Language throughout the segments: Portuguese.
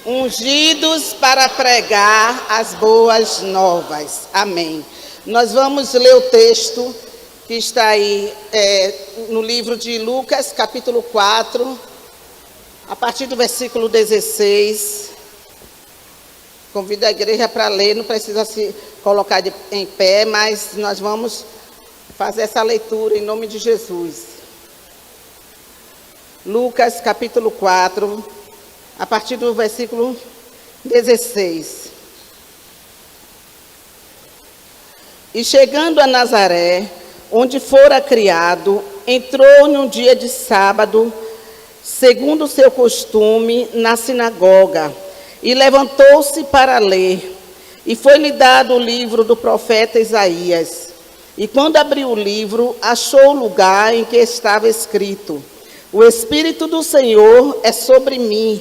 ungidos para pregar as boas novas. Amém. Nós vamos ler o texto que está aí no livro de Lucas, capítulo 4, a partir do versículo 16. Convido a igreja para ler, não precisa se colocar em pé, mas nós vamos fazer essa leitura em nome de Jesus. Lucas, capítulo 4, a partir do versículo 16. E chegando a Nazaré, onde fora criado, entrou num dia de sábado, segundo o seu costume, na sinagoga, e levantou-se para ler. E foi-lhe dado o livro do profeta Isaías. E quando abriu o livro, achou o lugar em que estava escrito: O Espírito do Senhor é sobre mim,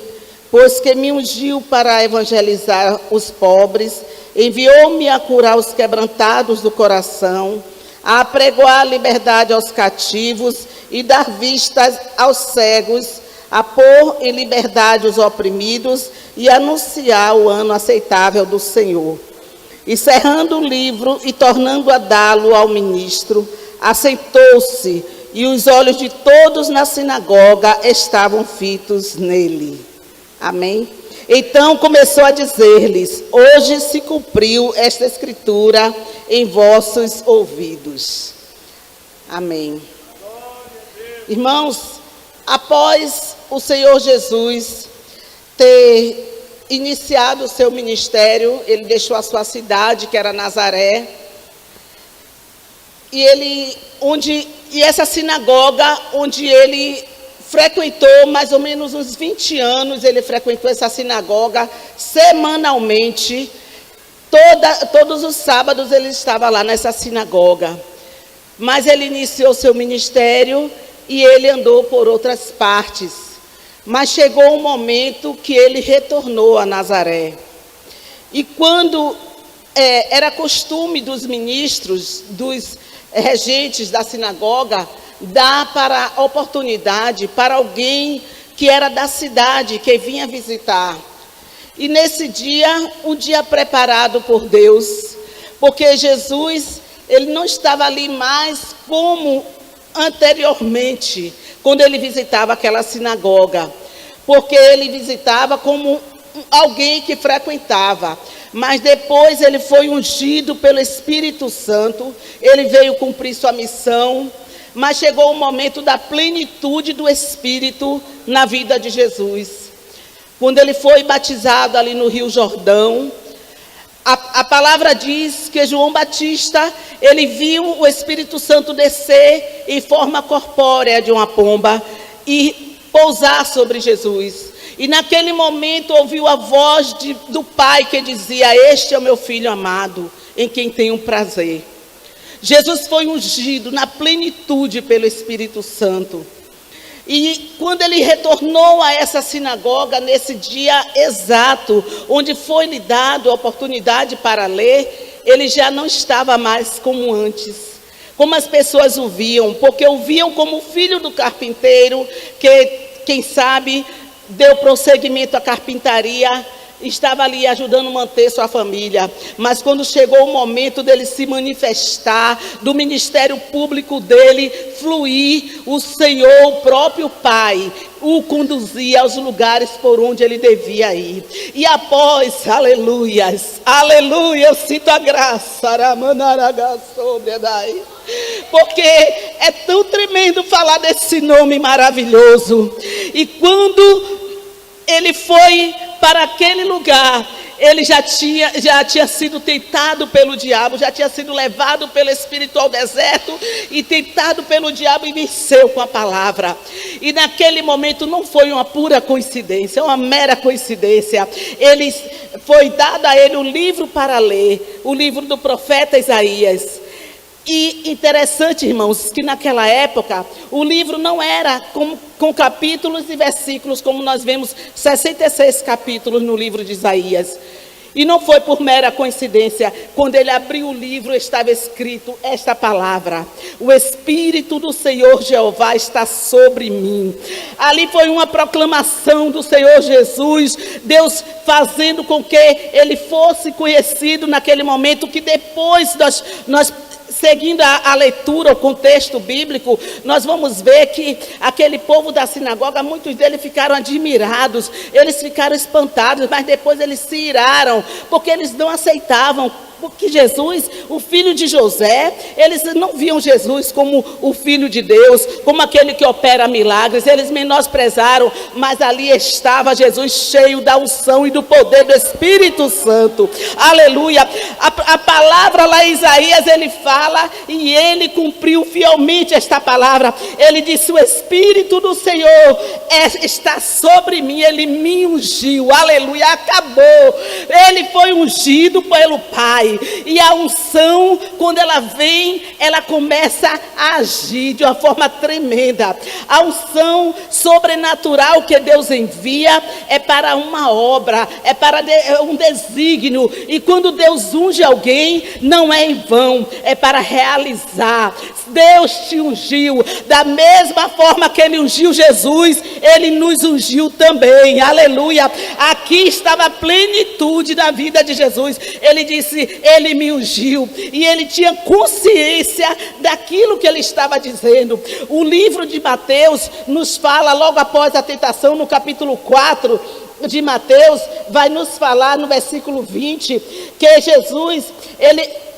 pois que me ungiu para evangelizar os pobres, enviou-me a curar os quebrantados do coração, a apregoar a liberdade aos cativos e dar vistas aos cegos, a pôr em liberdade os oprimidos e anunciar o ano aceitável do Senhor. E cerrando o livro e tornando a dá-lo ao ministro, assentou-se, e os olhos de todos na sinagoga estavam fitos nele. Amém? Então começou a dizer-lhes: hoje se cumpriu esta escritura em vossos ouvidos. Amém. Irmãos, após o Senhor Jesus ter iniciado o seu ministério, ele deixou a sua cidade, que era Nazaré, e essa sinagoga onde ele frequentou mais ou menos uns 20 anos, ele frequentou essa sinagoga semanalmente, todos os sábados ele estava lá nessa sinagoga. Mas ele iniciou seu ministério e ele andou por outras partes. Mas chegou um momento que ele retornou a Nazaré. E quando era costume dos ministros, dos regentes da sinagoga, dar para oportunidade para alguém que era da cidade, que vinha visitar. E nesse dia, um dia preparado por Deus, porque Jesus, ele não estava ali mais como anteriormente, quando ele visitava aquela sinagoga, porque ele visitava como alguém que frequentava, mas depois ele foi ungido pelo Espírito Santo, ele veio cumprir sua missão, mas chegou o momento da plenitude do Espírito na vida de Jesus. Quando ele foi batizado ali no Rio Jordão, a palavra diz que João Batista, ele viu o Espírito Santo descer em forma corpórea de uma pomba e pousar sobre Jesus. E naquele momento ouviu a voz do Pai que dizia: este é o meu Filho amado, em quem tenho prazer. Jesus foi ungido na plenitude pelo Espírito Santo. E quando ele retornou a essa sinagoga, nesse dia exato, onde foi-lhe dado a oportunidade para ler, ele já não estava mais como antes, como as pessoas o viam, porque o viam como filho do carpinteiro, que, quem sabe, deu prosseguimento à carpintaria, estava ali ajudando a manter sua família. Mas quando chegou o momento dele se manifestar, do ministério público dele fluir, o Senhor, o próprio Pai, o conduzia aos lugares por onde ele devia ir. E após, aleluias, aleluia, eu sinto a graça, porque é tão tremendo falar desse nome maravilhoso. E quando ele foi para aquele lugar, ele já tinha sido tentado pelo diabo, já tinha sido levado pelo Espírito ao deserto e tentado pelo diabo e venceu com a palavra. E naquele momento não foi uma pura coincidência, uma mera coincidência. Foi dado a ele um livro para ler, o livro do profeta Isaías. E interessante, irmãos, que naquela época o livro não era com capítulos e versículos, como nós vemos 66 capítulos no livro de Isaías. E não foi por mera coincidência, quando ele abriu o livro estava escrito esta palavra: o Espírito do Senhor Jeová está sobre mim. Ali foi uma proclamação do Senhor Jesus, Deus fazendo com que ele fosse conhecido naquele momento, que depois nós seguindo a leitura, o contexto bíblico, nós vamos ver que aquele povo da sinagoga, muitos deles ficaram admirados, eles ficaram espantados, mas depois eles se iraram, porque eles não aceitavam. Porque Jesus, o filho de José, eles não viam Jesus como o filho de Deus, como aquele que opera milagres, eles menosprezaram, mas ali estava Jesus cheio da unção e do poder do Espírito Santo. Aleluia. A palavra lá em Isaías, ele fala, e ele cumpriu fielmente esta palavra. Ele disse: o Espírito do Senhor está sobre mim, ele me ungiu. Aleluia. Acabou. Ele foi ungido pelo Pai. E a unção, quando ela vem, ela começa a agir de uma forma tremenda. A unção sobrenatural que Deus envia é para uma obra, é para um desígnio. E quando Deus unge alguém, não é em vão, é para realizar. Deus te ungiu, da mesma forma que ele ungiu Jesus, ele nos ungiu também. Aleluia. Aqui estava a plenitude da vida de Jesus. Ele disse: ele me ungiu, e ele tinha consciência daquilo que ele estava dizendo. O livro de Mateus nos fala, logo após a tentação, no capítulo 4 de Mateus, vai nos falar no versículo 20, que Jesus,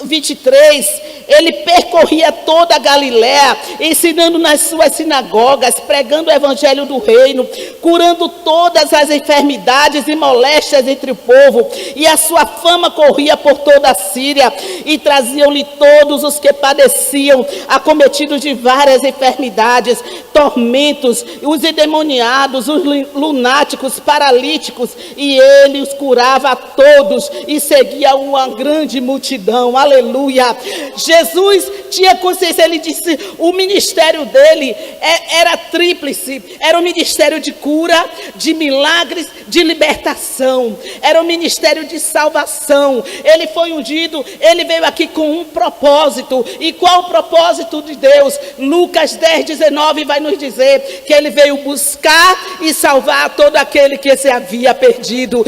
23, ele percorria toda a Galiléia, ensinando nas suas sinagogas, pregando o evangelho do reino, curando todas as enfermidades e moléstias entre o povo, e a sua fama corria por toda a Síria, e traziam-lhe todos os que padeciam, acometidos de várias enfermidades, tormentos, os endemoniados, os lunáticos, paralíticos, e ele os curava a todos, e seguia uma grande multidão. Aleluia. Jesus tinha consciência, ele disse, o ministério dele era tríplice, era um ministério de cura, de milagres, de libertação, era um ministério de salvação. Ele foi ungido, ele veio aqui com um propósito. E qual o propósito de Deus? Lucas 10:19 vai nos dizer que ele veio buscar e salvar todo aquele que se havia perdido.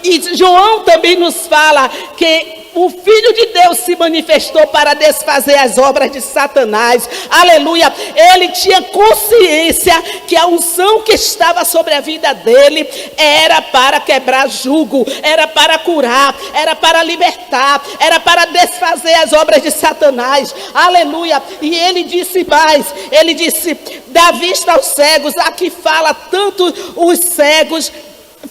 E João também nos fala que o Filho de Deus se manifestou para desfazer as obras de Satanás. Aleluia. Ele tinha consciência que a unção que estava sobre a vida dele era para quebrar jugo, era para curar, era para libertar, era para desfazer as obras de Satanás. Aleluia. E ele disse mais, ele disse, dá vista aos cegos. Aqui fala tanto os cegos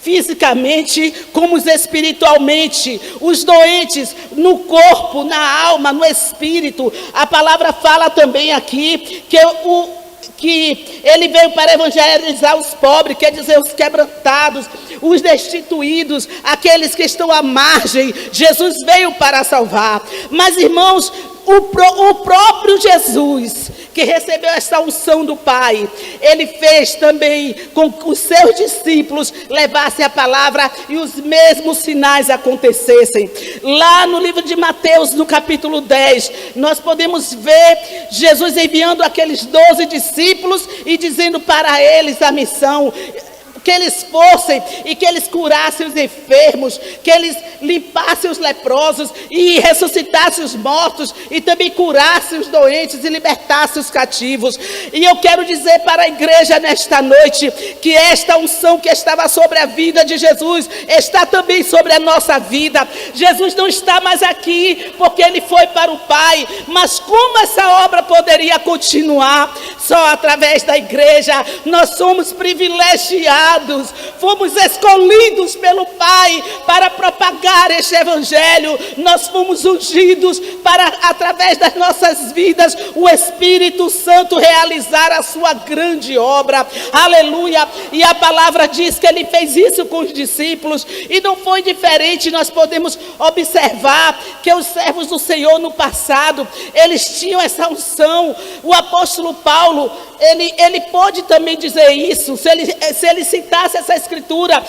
fisicamente como espiritualmente, os doentes no corpo, na alma, no espírito. A palavra fala também aqui que ele veio para evangelizar os pobres, quer dizer, os quebrantados, os destituídos, aqueles que estão à margem. Jesus veio para salvar. Mas, irmãos, o próprio Jesus, que recebeu essa unção do Pai, ele fez também com que os seus discípulos levassem a palavra e os mesmos sinais acontecessem. Lá no livro de Mateus, no capítulo 10, nós podemos ver Jesus enviando aqueles 12 discípulos e dizendo para eles a missão: que eles fossem e que eles curassem os enfermos, que eles limpassem os leprosos e ressuscitassem os mortos, e também curassem os doentes e libertassem os cativos. E eu quero dizer para a igreja nesta noite que esta unção que estava sobre a vida de Jesus está também sobre a nossa vida. Jesus não está mais aqui porque ele foi para o Pai, mas como essa obra poderia continuar? Só através da igreja. Nós somos privilegiados, fomos escolhidos pelo Pai para propagar este evangelho. Nós fomos ungidos para, através das nossas vidas, o Espírito Santo realizar a sua grande obra. Aleluia. E a palavra diz que ele fez isso com os discípulos, e não foi diferente. Nós podemos observar que os servos do Senhor no passado, eles tinham essa unção. O apóstolo Paulo, ele pode também dizer isso, se ele citasse essa escritura: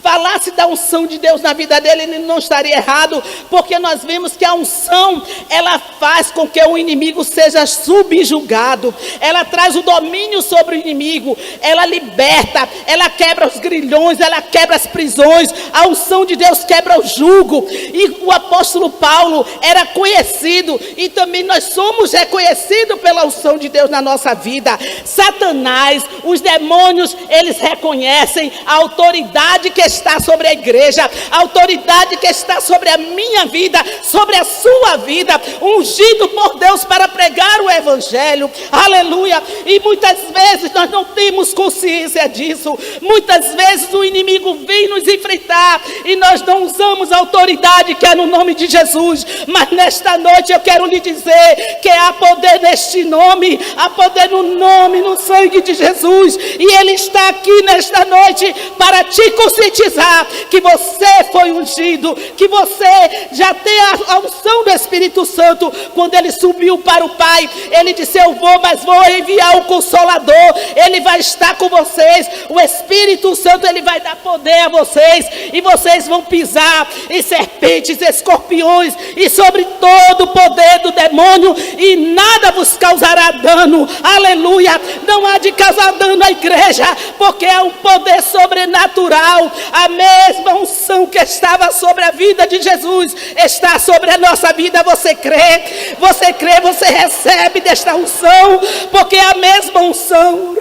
falasse da unção de Deus na vida dele, ele não estaria errado, porque nós vimos que a unção, ela faz com que o inimigo seja subjugado, ela traz o domínio sobre o inimigo, ela liberta, ela quebra os grilhões, ela quebra as prisões, a unção de Deus quebra o jugo. E o apóstolo Paulo era conhecido, e também nós somos reconhecidos pela unção de Deus na nossa vida. Satanás, os demônios, eles reconhecem a autoridade que está sobre a igreja, a autoridade que está sobre a minha vida, sobre a sua vida, ungido por Deus para pregar o evangelho, aleluia. E muitas vezes nós não temos consciência disso, muitas vezes o inimigo vem nos enfrentar e nós não usamos a autoridade que é no nome de Jesus. Mas nesta noite eu quero lhe dizer que há poder neste nome, há poder no nome, no sangue de Jesus, e ele está aqui nesta noite para te conscientizar que você foi ungido, que você já tem a unção do Espírito Santo. Quando ele subiu para o Pai, ele disse: eu vou, mas vou enviar o Consolador, ele vai estar com vocês, o Espírito Santo, ele vai dar poder a vocês, e vocês vão pisar em serpentes, escorpiões, e sobre todo o poder do demônio, e nada vos causará dano, aleluia. Não há de causar dano à igreja, porque é um poder sobrenatural. A mesma unção que estava sobre a vida de Jesus está sobre a nossa vida. Você crê? Você crê? Você recebe desta unção? Porque é a mesma unção.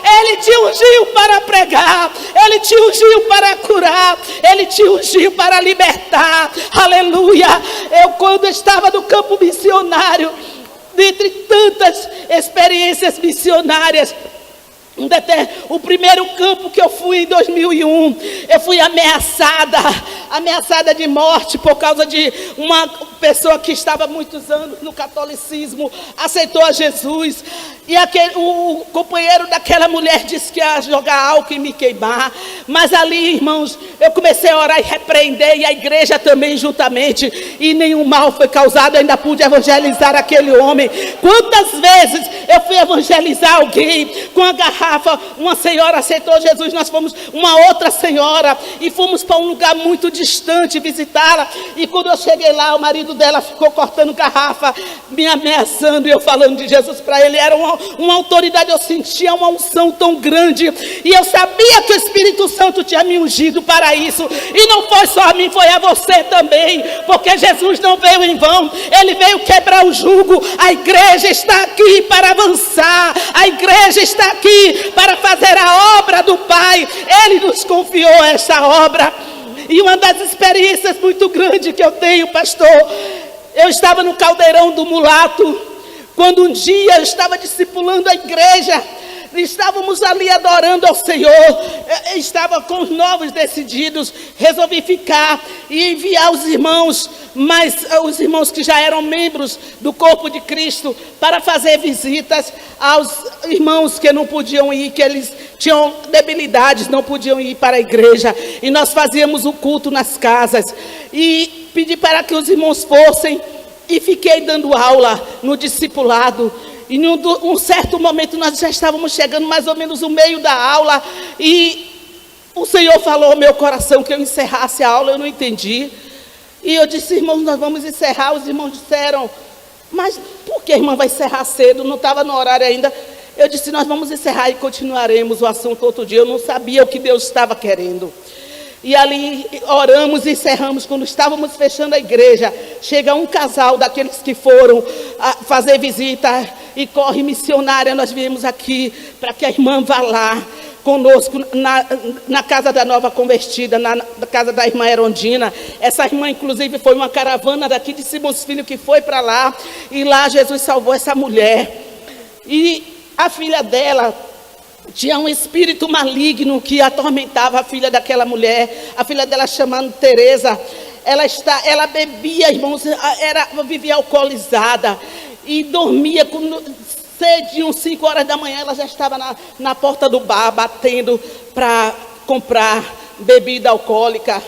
Ele te ungiu para pregar, ele te ungiu para curar, ele te ungiu para libertar, aleluia. Eu, quando estava no campo missionário, dentre tantas experiências missionárias, o primeiro campo que eu fui em 2001, eu fui ameaçada de morte por causa de uma pessoa que estava há muitos anos no catolicismo, aceitou a Jesus, e o companheiro daquela mulher disse que ia jogar álcool e me queimar. Mas ali, irmãos, eu comecei a orar e repreender, e a igreja também juntamente, e nenhum mal foi causado. Eu ainda pude evangelizar aquele homem. Quantas vezes eu fui evangelizar alguém com a garrafa, uma senhora aceitou Jesus, nós fomos, uma outra senhora, e fomos para um lugar muito distante visitá-la, e quando eu cheguei lá, o marido dela ficou cortando garrafa, me ameaçando, e eu falando de Jesus para ele. Era uma autoridade, eu sentia uma unção tão grande, e eu sabia que o Espírito Santo tinha me ungido para isso, e não foi só a mim, foi a você também, porque Jesus não veio em vão, ele veio quebrar o jugo. A igreja está aqui para avançar, a igreja está aqui para fazer a obra do Pai, ele nos confiou essa obra. E uma das experiências muito grandes que eu tenho, pastor, eu estava no caldeirão do Mulato, quando um dia eu estava discipulando a igreja, estávamos ali adorando ao Senhor, estava com os novos decididos, resolvi ficar e enviar os irmãos, mas os irmãos que já eram membros do corpo de Cristo, para fazer visitas aos irmãos que não podiam ir, que eles tinham debilidades, não podiam ir para a igreja, e nós fazíamos o culto nas casas, e pedi para que os irmãos fossem, e fiquei dando aula no discipulado. E num certo momento nós já estávamos chegando mais ou menos no meio da aula, e o Senhor falou ao meu coração que eu encerrasse a aula. Eu não entendi, e eu disse: irmãos, nós vamos encerrar. Os irmãos disseram: mas por que a irmã vai encerrar cedo? Não estava no horário ainda. Eu disse: nós vamos encerrar e continuaremos o assunto outro dia. Eu não sabia o que Deus estava querendo. E ali oramos e encerramos. Quando estávamos fechando a igreja, chega um casal daqueles que foram fazer visita, e corre missionária, nós viemos aqui para que a irmã vá lá conosco na casa da nova convertida, na casa da irmã Erondina. Essa irmã, inclusive, foi uma caravana daqui de Simões Filho que foi para lá, e lá Jesus salvou essa mulher. E a filha dela tinha um espírito maligno que atormentava a filha daquela mulher. A filha dela, chamando Teresa, ela bebia, irmãos, vivia alcoolizada e dormia cedinho, 5 horas da manhã, ela já estava na porta do bar, batendo para comprar bebida alcoólica.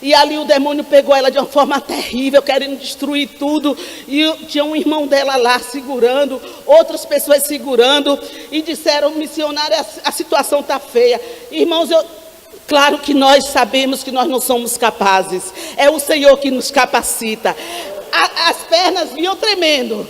E ali o demônio pegou ela de uma forma terrível, querendo destruir tudo. E tinha um irmão dela lá segurando, outras pessoas segurando. E disseram, missionária, a situação está feia. Irmãos, claro que nós sabemos que nós não somos capazes. É o Senhor que nos capacita. As pernas vinham tremendo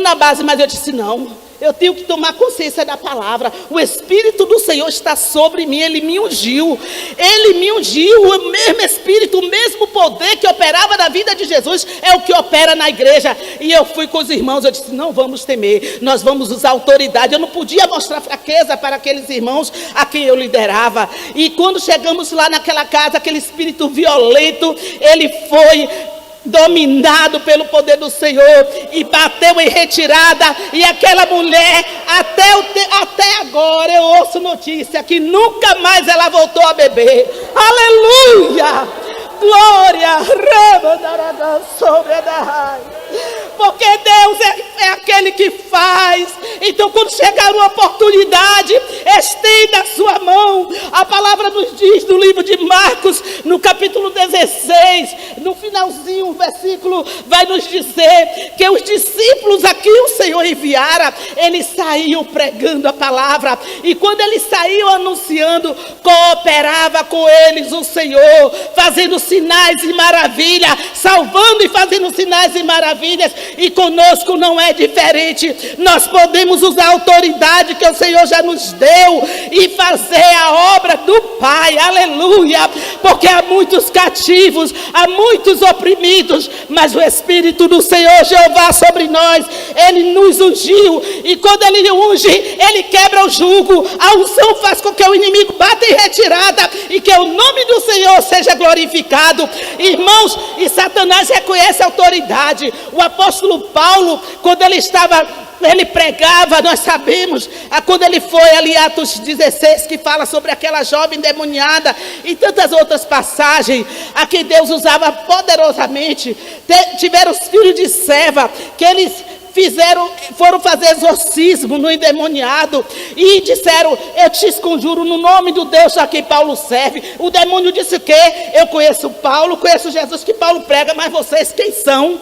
na base, mas eu disse, não. Eu tenho que tomar consciência da palavra. O Espírito do Senhor está sobre mim. Ele me ungiu. Ele me ungiu. O mesmo Espírito, o mesmo poder que operava na vida de Jesus é o que opera na igreja. E eu fui com os irmãos. Eu disse, não vamos temer. Nós vamos usar autoridade. Eu não podia mostrar fraqueza para aqueles irmãos a quem eu liderava. E quando chegamos lá naquela casa, aquele espírito violento, ele foi dominado pelo poder do Senhor e bateu em retirada. E aquela mulher, até agora eu ouço notícia que nunca mais ela voltou a beber. Aleluia, glória, porque Deus é aquele que faz. Então quando chegar uma oportunidade, estenda a sua mão. A palavra nos diz no livro de Marcos, no capítulo 16, no finalzinho, o versículo vai nos dizer que os discípulos a quem o Senhor enviara, eles saíam pregando a palavra. E quando eles saíam anunciando, cooperava com eles o Senhor, fazendo sinais e maravilhas, salvando e fazendo sinais e maravilhas. E conosco não é diferente. Nós podemos usar a autoridade que o Senhor já nos deu e fazer a obra do Pai, aleluia, porque há muitos cativos, há muitos oprimidos, mas o Espírito do Senhor Jeová sobre nós, Ele nos ungiu, e quando Ele unge, Ele quebra o jugo. A unção faz com que o inimigo bata em retirada e que o nome do Senhor seja glorificado. Irmãos, e Satanás reconhece a autoridade. O apóstolo Paulo, quando ele pregava, nós sabemos, quando ele foi ali, Atos 16, que fala sobre aquela jovem endemoniada, e tantas outras passagens, a que Deus usava poderosamente. Tiveram os filhos de Seva, que eles foram fazer exorcismo no endemoniado, e disseram, eu te conjuro no nome do Deus a quem Paulo serve. O demônio disse o quê? Eu conheço Paulo, conheço Jesus que Paulo prega, mas vocês quem são?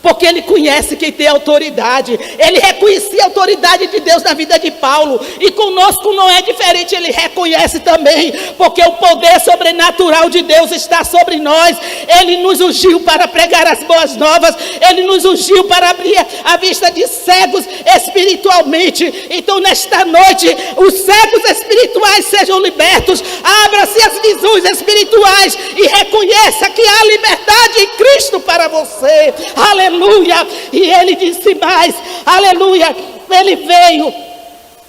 Porque ele conhece quem tem autoridade. Ele reconhecia a autoridade de Deus na vida de Paulo, e conosco não é diferente. Ele reconhece também, porque o poder sobrenatural de Deus está sobre nós. Ele nos ungiu para pregar as boas novas. Ele nos ungiu para abrir a vista de cegos espiritualmente. Então nesta noite, os cegos espirituais sejam libertos. Abra-se as visões espirituais e reconheça que há liberdade em Cristo para você. Aleluia. E ele disse mais, aleluia, ele veio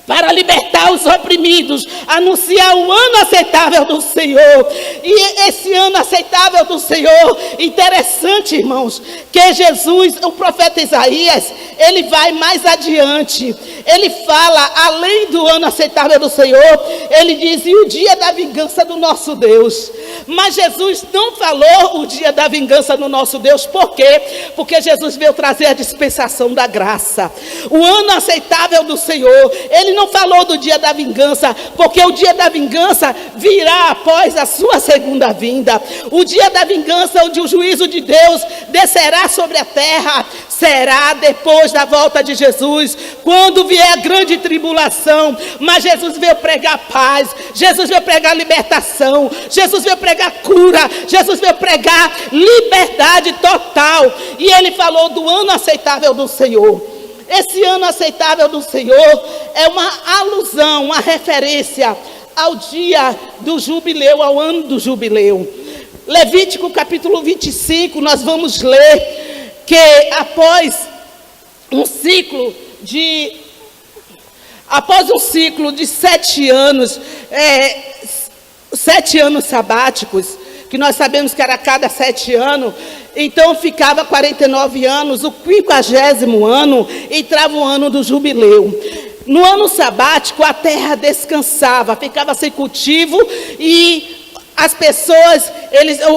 para libertar os oprimidos, anunciar o ano aceitável do Senhor. E esse ano aceitável do Senhor, interessante, irmãos, que Jesus, o profeta Isaías, ele vai mais adiante. Ele fala, além do ano aceitável do Senhor, ele diz, e o dia da vingança do nosso Deus. Mas Jesus não falou o dia da vingança do nosso Deus. Por quê? Porque Jesus veio trazer a dispensação da graça. O ano aceitável do Senhor. Ele não falou do dia da vingança, porque o dia da vingança virá após a sua segunda vinda. O dia da vingança, onde o juízo de Deus descerá sobre a terra, será depois da volta de Jesus, quando vier a grande tribulação. Mas Jesus veio pregar paz, Jesus veio pregar libertação, Jesus veio pregar cura, Jesus veio pregar liberdade total. E ele falou do ano aceitável do Senhor. Esse ano aceitável do Senhor é uma alusão, uma referência ao dia do jubileu, ao ano do jubileu. Levítico capítulo 25, nós vamos ler que após um ciclo de 7 anos, 7 anos sabáticos, que nós sabemos que era a cada 7 anos, então ficava 49 anos, o 50º ano, entrava o ano do jubileu. No ano sabático, a terra descansava, ficava sem cultivo, e as pessoas,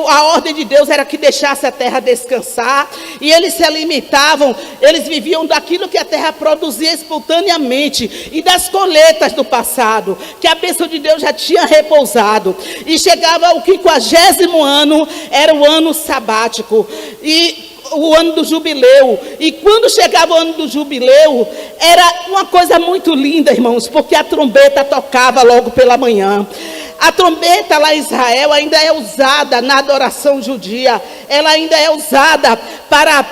a ordem de Deus era que deixasse a terra descansar, e eles se alimentavam, eles viviam daquilo que a terra produzia espontaneamente, e das colheitas do passado, que a bênção de Deus já tinha repousado. E chegava o 50º ano, era o ano sabático, e o ano do jubileu. E quando chegava o ano do jubileu, era uma coisa muito linda, irmãos, porque a trombeta tocava logo pela manhã. A trombeta lá em Israel ainda é usada na adoração judia, ela ainda é usada para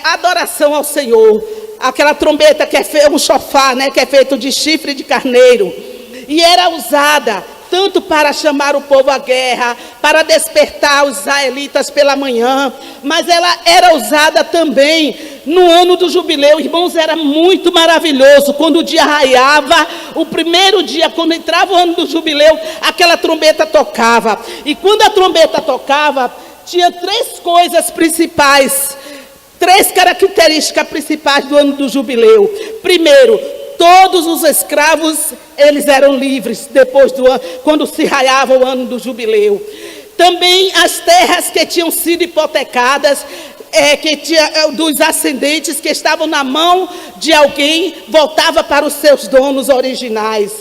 adoração ao Senhor. Aquela trombeta que é um chofar, né, que é feito de chifre de carneiro, e era usada tanto para chamar o povo à guerra, para despertar os israelitas pela manhã, mas ela era usada também no ano do jubileu. Irmãos, era muito maravilhoso, quando o dia raiava, o primeiro dia, quando entrava o ano do jubileu, aquela trombeta tocava, e quando a trombeta tocava, tinha 3 coisas principais, 3 características principais do ano do jubileu. Primeiro, todos os escravos, eles eram livres depois do ano, quando se raiava o ano do jubileu. Também as terras que tinham sido hipotecadas, dos ascendentes que estavam na mão de alguém, voltava para os seus donos originais.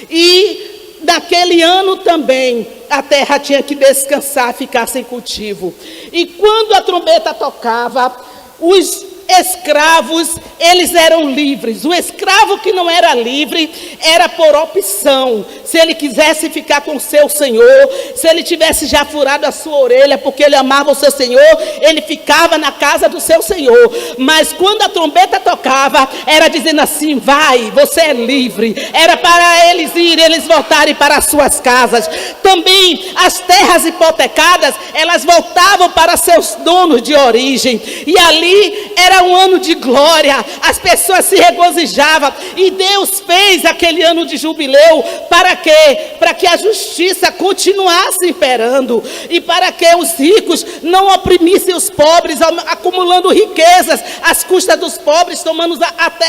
E naquele ano também, a terra tinha que descansar, ficar sem cultivo. E quando a trombeta tocava, os escravos, eles eram livres. O escravo que não era livre era por opção. Se ele quisesse ficar com o seu senhor, se ele tivesse já furado a sua orelha porque ele amava o seu senhor, ele ficava na casa do seu senhor. Mas quando a trombeta tocava, era dizendo assim: vai, você é livre. Era para eles irem, eles voltarem para as suas casas. Também as terras hipotecadas, elas voltavam para seus donos de origem, e ali era um ano de glória, as pessoas se regozijavam, e Deus fez aquele ano de jubileu para quê? Para que a justiça continuasse imperando, e para que os ricos não oprimissem os pobres, acumulando riquezas às custas dos pobres, tomando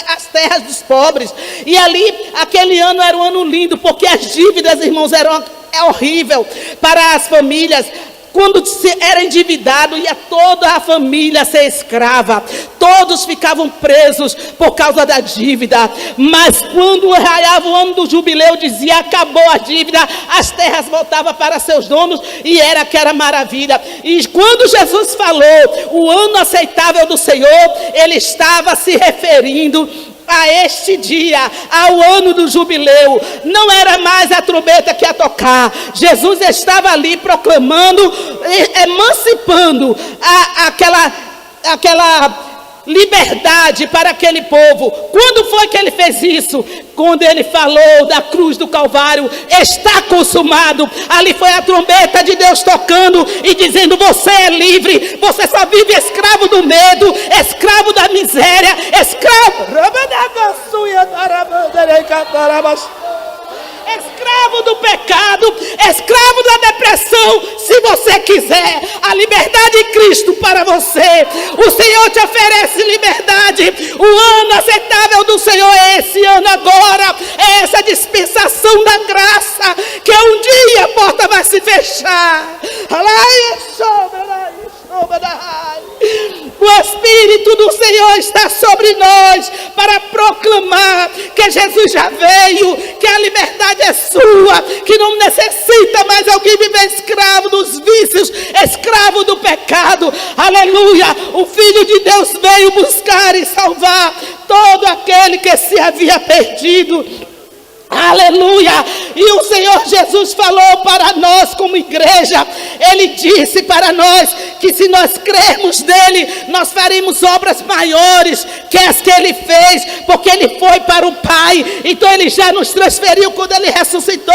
as terras dos pobres. E ali, aquele ano era um ano lindo, porque as dívidas, irmãos, é horrível para as famílias. Quando era endividado, ia toda a família ser escrava. Todos ficavam presos por causa da dívida. Mas quando raiava o ano do jubileu, dizia: acabou a dívida, as terras voltavam para seus donos, e era aquela maravilha. E quando Jesus falou o ano aceitável do Senhor, ele estava se referindo a este dia, ao ano do jubileu. Não era mais a trombeta que ia tocar. Jesus estava ali proclamando, emancipando aquela liberdade para aquele povo. Quando foi que ele fez isso? Quando ele falou da cruz do Calvário: está consumado. Ali foi a trombeta de Deus tocando e dizendo: você é livre. Você só vive escravo do medo, escravo da miséria, escravo do pecado, escravo da depressão. Se você quiser a liberdade de Cristo para você, o Senhor te oferece liberdade. O ano aceitável do Senhor é esse ano agora, é essa dispensação da graça, que um dia a porta vai se fechar. O Espírito do Senhor está sobre nós para proclamar que Jesus já veio, que a liberdade é sua, que não necessita mais alguém viver escravo dos vícios, escravo do pecado. Aleluia! O Filho de Deus veio buscar e salvar todo aquele que se havia perdido. Aleluia! E o Senhor Jesus falou para nós como igreja. Ele disse para nós que se nós crermos nele, nós faremos obras maiores que as que ele fez, porque ele foi para o Pai. Então ele já nos transferiu. Quando ele ressuscitou,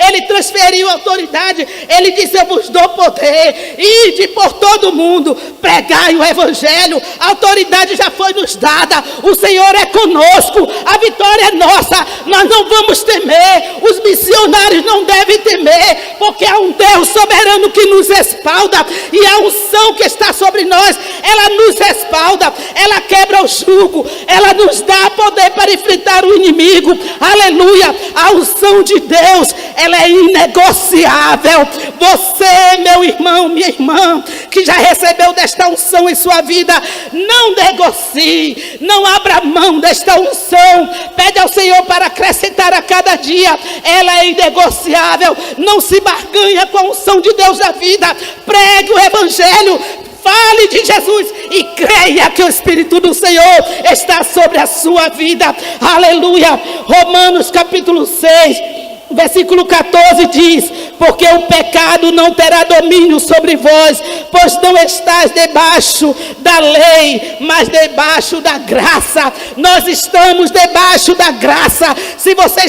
ele transferiu a autoridade. Ele disse: eu vos dou poder, ide por todo o mundo, pregai o evangelho. A autoridade já foi nos dada. O Senhor é conosco, a vitória é nossa. Nós não vamos temer, os missionários não devem temer, porque há um Deus soberano no que nos respalda. E a unção que está sobre nós, ela nos respalda, ela quebra o jugo, ela nos dá poder para enfrentar o inimigo. Aleluia. A unção de Deus, ela é inegociável. Você, meu irmão, minha irmã, que já recebeu desta unção em sua vida, não negocie, não abra mão desta unção. Pede ao Senhor para acrescentar a cada dia. Ela é inegociável. Não se barganha com a unção de Deus na vida. Pregue o evangelho, fale de Jesus e creia que o Espírito do Senhor está sobre a sua vida. Aleluia. Romanos capítulo 6, versículo 14 diz: porque o pecado não terá domínio sobre vós, pois não estáis debaixo da lei, mas debaixo da graça. Nós estamos debaixo da graça. Se você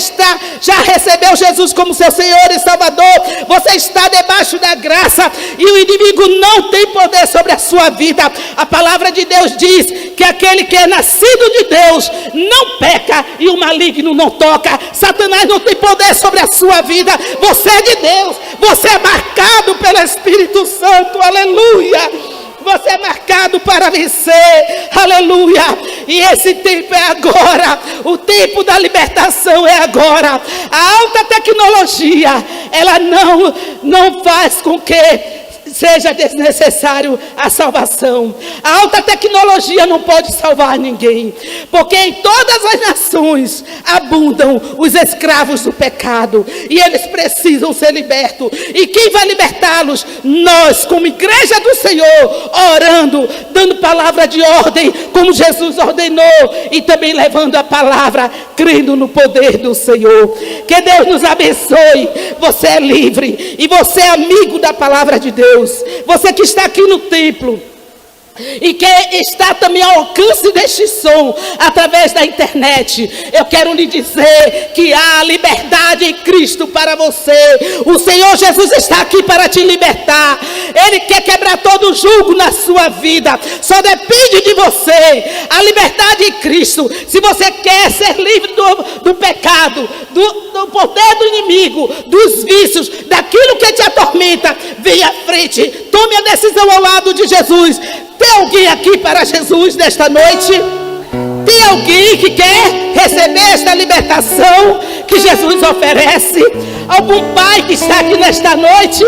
já recebeu Jesus como seu Senhor e Salvador, você está debaixo da graça e o inimigo não tem poder sobre a sua vida. A palavra de Deus diz que aquele que é nascido de Deus não peca e o maligno não toca. Satanás não tem poder sobre a sua vida. Você é de Deus. Você é marcado pelo Espírito Santo. Aleluia. Você é marcado para vencer. Aleluia. E esse tempo é agora. O tempo da libertação é agora. A alta tecnologia, ela não faz com que seja desnecessário a salvação. A alta tecnologia não pode salvar ninguém, porque em todas as nações abundam os escravos do pecado, e eles precisam ser libertos. E quem vai libertá-los? Nós, como igreja do Senhor, orando, dando palavra de ordem, como Jesus ordenou, e também levando a palavra, crendo no poder do Senhor. Que Deus nos abençoe. Você é livre, e você é amigo da palavra de Deus. Você que está aqui no templo e que está também ao alcance deste som através da internet, eu quero lhe dizer que há liberdade em Cristo para você. O Senhor Jesus está aqui para te libertar. Ele quer quebrar todo o jugo na sua vida. Só depende de você. A liberdade em Cristo. Se você quer ser livre do pecado, do poder do inimigo, dos vícios, daquilo que te atormenta, venha à frente, tome a decisão ao lado de Jesus. Tem alguém aqui para Jesus nesta noite? Tem alguém que quer receber esta libertação que Jesus oferece? Algum pai que está aqui nesta noite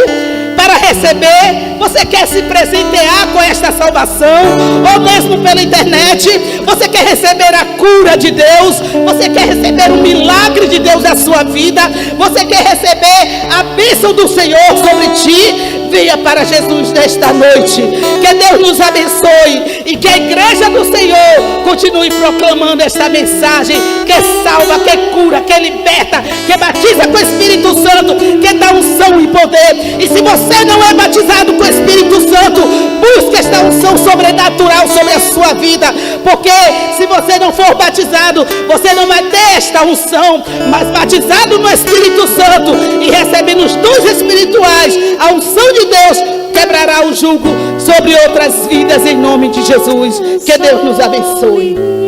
para receber? Você quer se presentear com esta salvação? Ou mesmo pela internet? Você quer receber a cura de Deus? Você quer receber o milagre de Deus na sua vida? Você quer receber a bênção do Senhor sobre ti? Venha para Jesus nesta noite. Que Deus nos abençoe e que a igreja do Senhor continue proclamando esta mensagem que salva, que cura, que liberta, que batiza com o Espírito Santo, que dá unção e poder. E se você não é batizado com o Espírito Santo, busque esta unção sobrenatural sobre a sua vida, porque se você não for batizado, você não vai ter esta unção. Mas batizado no Espírito Santo e recebendo os dons espirituais, a unção de Deus quebrará o jugo sobre outras vidas em nome de Jesus. Que Deus nos abençoe.